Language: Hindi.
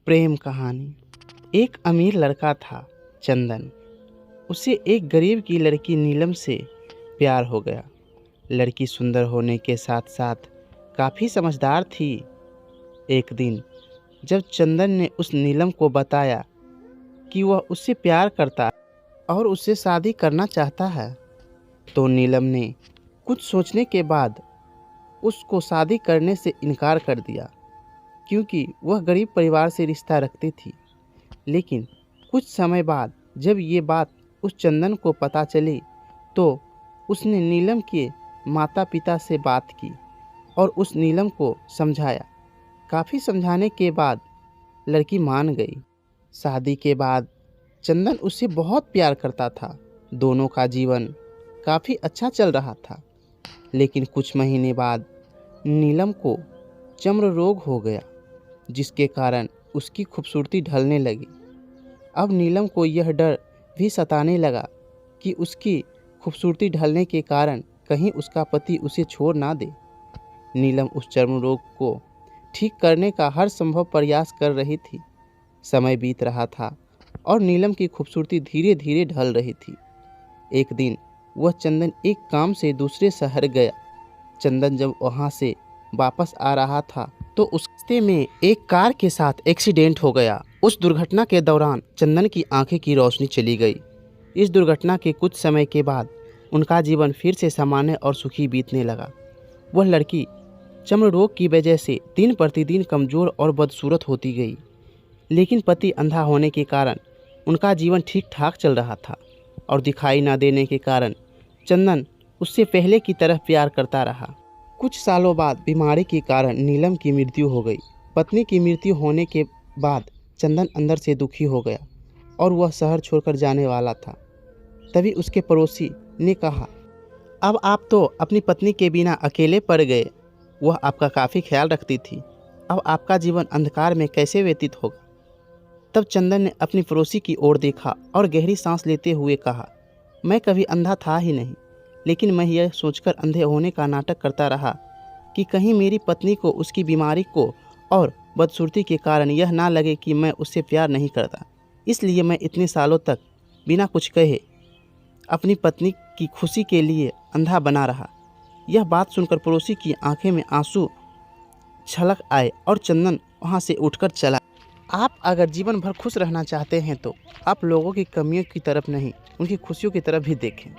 प्रेम कहानी। एक अमीर लड़का था, चंदन। उसे एक गरीब की लड़की नीलम से प्यार हो गया। लड़की सुंदर होने के साथ साथ काफ़ी समझदार थी। एक दिन जब चंदन ने उस नीलम को बताया कि वह उससे प्यार करता है और उससे शादी करना चाहता है, तो नीलम ने कुछ सोचने के बाद उसको शादी करने से इनकार कर दिया, क्योंकि वह गरीब परिवार से रिश्ता रखती थी। लेकिन कुछ समय बाद जब ये बात उस चंदन को पता चली, तो उसने नीलम के माता पिता से बात की और उस नीलम को समझाया। काफ़ी समझाने के बाद लड़की मान गई। शादी के बाद चंदन उससे बहुत प्यार करता था। दोनों का जीवन काफ़ी अच्छा चल रहा था। लेकिन कुछ महीने बाद नीलम को चर्म रोग हो गया, जिसके कारण उसकी खूबसूरती ढलने लगी। अब नीलम को यह डर भी सताने लगा कि उसकी खूबसूरती ढलने के कारण कहीं उसका पति उसे छोड़ ना दे। नीलम उस चर्म रोग को ठीक करने का हर संभव प्रयास कर रही थी। समय बीत रहा था और नीलम की खूबसूरती धीरे धीरे ढल रही थी। एक दिन वह चंदन एक काम से दूसरे शहर गया। चंदन जब वहाँ से वापस आ रहा था, तो उस रास्ते में एक कार के साथ एक्सीडेंट हो गया। उस दुर्घटना के दौरान चंदन की आंखें की रोशनी चली गई। इस दुर्घटना के कुछ समय के बाद उनका जीवन फिर से सामान्य और सुखी बीतने लगा। वह लड़की चर्म रोग की वजह से दिन प्रतिदिन कमज़ोर और बदसूरत होती गई, लेकिन पति अंधा होने के कारण उनका जीवन ठीक ठाक चल रहा था और दिखाई ना देने के कारण चंदन उससे पहले की तरह प्यार करता रहा। कुछ सालों बाद बीमारी के कारण नीलम की मृत्यु हो गई। पत्नी की मृत्यु होने के बाद चंदन अंदर से दुखी हो गया और वह शहर छोड़कर जाने वाला था। तभी उसके पड़ोसी ने कहा, अब आप तो अपनी पत्नी के बिना अकेले पड़ गए। वह आपका काफ़ी ख्याल रखती थी। अब आपका जीवन अंधकार में कैसे व्यतीत होगा। तब चंदन ने अपनी पड़ोसी की ओर देखा और गहरी सांस लेते हुए कहा, मैं कभी अंधा था ही नहीं, लेकिन मैं यह सोचकर अंधे होने का नाटक करता रहा कि कहीं मेरी पत्नी को उसकी बीमारी को और बदसूरती के कारण यह ना लगे कि मैं उससे प्यार नहीं करता। इसलिए मैं इतने सालों तक बिना कुछ कहे अपनी पत्नी की खुशी के लिए अंधा बना रहा। यह बात सुनकर पड़ोसी की आंखें में आंसू छलक आए और चंदन वहां से उठकर चला। आप अगर जीवन भर खुश रहना चाहते हैं तो आप लोगों की कमियों की तरफ नहीं, उनकी खुशियों की तरफ भी देखें।